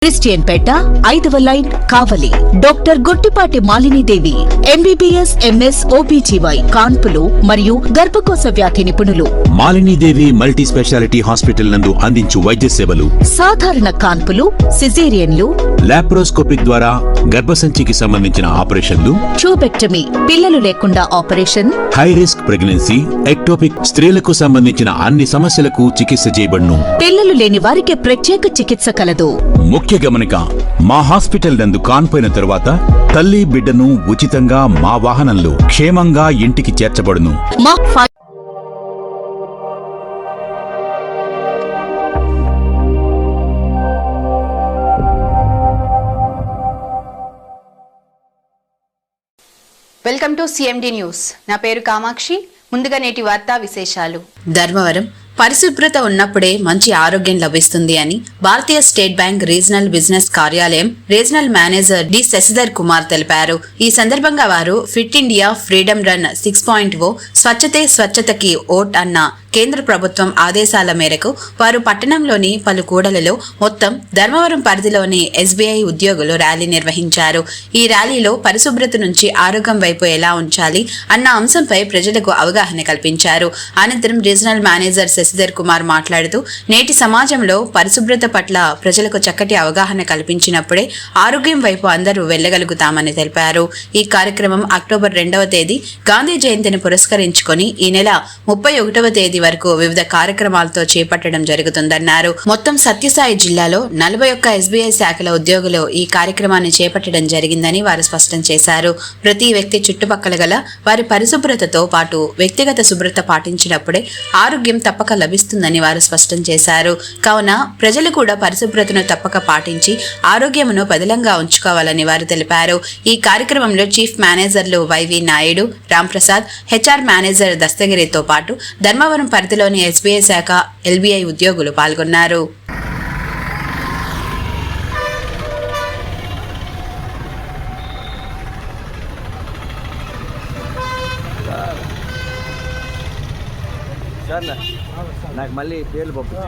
క్రిస్టియన్పేట 5వ line Kavali. Doctor Gottipati Malinidevi MBBS MS OBGY కాన్పులు మరియు గర్భకోశ వ్యాధి నిపుణులు. మాలినీదేవి మల్టీ స్పెషాలిటీ హాస్పిటల్ నందు అందించు వైద్య సేవలు సాధారణ కాన్పులు, సిజేరియన్లు, లాప్రోస్కోపిక్ ద్వారా గర్భసంచికి సంబంధించిన ఆపరేషన్లు, ట్యూబెక్టమీ పిల్లలు లేకుండా operation, high risk pregnancy, ectopic స్త్రీలకు సంబంధించిన అన్ని సమస్యలకు చికిత్స చేయబడును. పిల్లలు లేని వారికి ప్రత్యేక చికిత్స కలదు. ముఖ్య గమనిక, మా హాస్పిటల్ నందు కాన్పోయిన తరువాత తల్లి బిడ్డను ఉచితంగా మా వాహనంలో క్షేమంగా ఇంటికి చేర్చబడును. Welcome to CMD news. నా పేరు కామాక్షి. ముందుగా నేటి వార్తా విశేషాలు. ధర్మవరం పరిశుభ్రత ఉన్నప్పుడే మంచి ఆరోగ్యం లభిస్తుంది అని భారతీయ స్టేట్ బ్యాంక్ రీజనల్ బిజినెస్ కార్యాలయం regional manager D Shashidhar Kumar తెలిపారు. ఈ సందర్భంగా వారు ఫిట్ ఇండియా ఫ్రీడమ్ రన్ 6.0 స్వచ్ఛతే స్వచ్ఛతకి ఓట్ అన్న కేంద్ర ప్రభుత్వం ఆదేశాల మేరకు వారు పట్టణంలోని పలు కూడలలో మొత్తం ధర్మవరం పరిధిలోని SBI ఉద్యోగులు ర్యాలీ నిర్వహించారు. ఈ ర్యాలీలో పరిశుభ్రత నుంచి ఆరోగ్యం వైపు ఎలా ఉంచాలి అన్న అంశంపై ప్రజలకు అవగాహన కల్పించారు. అనంతరం రీజనల్ మేనేజర్ శశిధర్ కుమార్ మాట్లాడుతూ, నేటి సమాజంలో పరిశుభ్రత పట్ల ప్రజలకు చక్కటి అవగాహన కల్పించినప్పుడే ఆరోగ్యం వైపు అందరూ వెళ్లగలుగుతామని తెలిపారు. ఈ కార్యక్రమం అక్టోబర్ 2వ తేదీ గాంధీ జయంతిని పురస్కరించుకొని ఈ నెల 31వ తేదీ వరకు వివిధ కార్యక్రమాలతో చేపట్టడం జరుగుతుందన్నారు. మొత్తం సత్యసాయి జిల్లాలో 41 SBI శాఖల ఉద్యోగులు ఈ కార్యక్రమాన్ని చేపట్టడం జరిగిందని వారు స్పష్టం చేశారు. ప్రతి వ్యక్తి చుట్టుపక్కల గల వారి పరిశుభ్రతతో పాటు వ్యక్తిగత శుభ్రత పాటించినప్పుడే ఆరోగ్యం తప్పక లభిస్తుందని వారు స్పష్టం చేశారు. కావున ప్రజలు కూడా పరిశుభ్రతను తప్పక పాటించి ఆరోగ్యమును పదిలంగా ఉంచుకోవాలని వారు తెలిపారు. ఈ కార్యక్రమంలో చీఫ్ మేనేజర్లు YV Naidu, Ramprasad, HR manager దస్తగిరితో పాటు ధర్మవరం పరిధిలోని SBI శాఖ LBI ఉద్యోగులు పాల్గొన్నారు. నాకు మళ్ళీ పేర్లు పంపించు.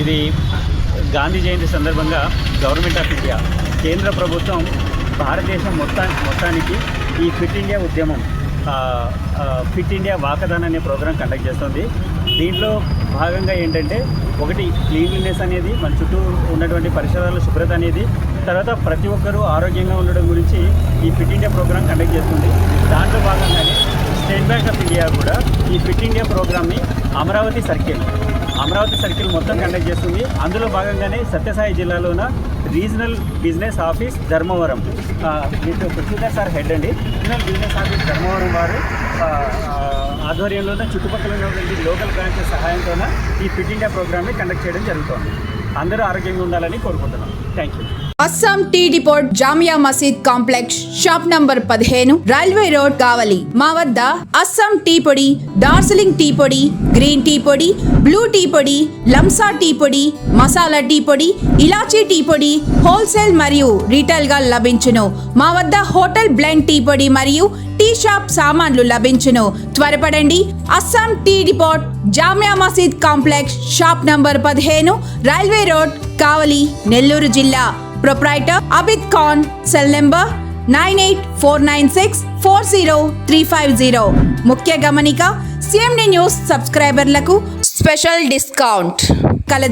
ఇది గాంధీ జయంతి సందర్భంగా గవర్నమెంట్ ఆఫ్ ఇండియా కేంద్ర ప్రభుత్వం భారతదేశం మొత్తానికి ఈ ఫిట్ ఇండియా ఉద్యమం, ఫిట్ ఇండియా వాకథాన్ అనే ప్రోగ్రాం కండక్ట్ చేస్తుంది. దీంట్లో భాగంగా ఏంటంటే, ఒకటి క్లీన్లీనెస్ అనేది, మన చుట్టూ ఉన్నటువంటి పరిసరాల శుభ్రత అనేది, తర్వాత ప్రతి ఒక్కరూ ఆరోగ్యంగా ఉండడం గురించి ఈ ఫిట్ ఇండియా ప్రోగ్రాం కండక్ట్ చేస్తుంది. దాంట్లో భాగంగానే స్టేట్ బ్యాంక్ ఆఫ్ ఇండియా కూడా ఈ ఫిట్ ఇండియా ప్రోగ్రామ్ని అమరావతి సర్కిల్ మొత్తం కండక్ట్ చేస్తుంది. అందులో భాగంగానే సత్యసాయి జిల్లాలోన regional business office Dharmavaram, Shashidhar sir head అండి, రీజనల్ బిజినెస్ ఆఫీస్ ధర్మవరం వారు ఆధ్వర్యంలోనే చుట్టుపక్కల ఉన్నటువంటి లోకల్ బ్రాంచెస్ సహాయంతో ఈ ఫిట్ ఇండియా ప్రోగ్రామ్ని కండక్ట్ చేయడం జరుగుతుంది. అందరూ ఆరోగ్యంగా ఉండాలని కోరుకుంటున్నాం. Thank you. Assam tea depot Jamia Masjid complex, shop number 15, railway road, Kavali. మా వద్ద అస్సాం టీ పొడి, డార్జిలింగ్ టీ పొడి, గ్రీన్ టీ పొడి, బ్లూ టీ పొడి, లంసా టీ పొడి, మసాలా టీ పొడి, ఇలాచీ టీ పొడి హోల్సేల్ మరియు రీటైల్ గా లభించును. మా వద్ద హోటల్ బ్లెండ్ టీ పొడి మరియు టీ షాప్ సామాన్లు లభించును. త్వరపడండి. Assam tea depot Jamia Masjid complex, shop number 15, railway road, Kavali, Nellore జిల్లా. Proprietor Abid Khan. Cell number 9849640350. ముఖ్య గమనిక, CMD న్యూస్ సబ్స్క్రైబర్లకు స్పెషల్ డిస్కౌంట్ కలదు.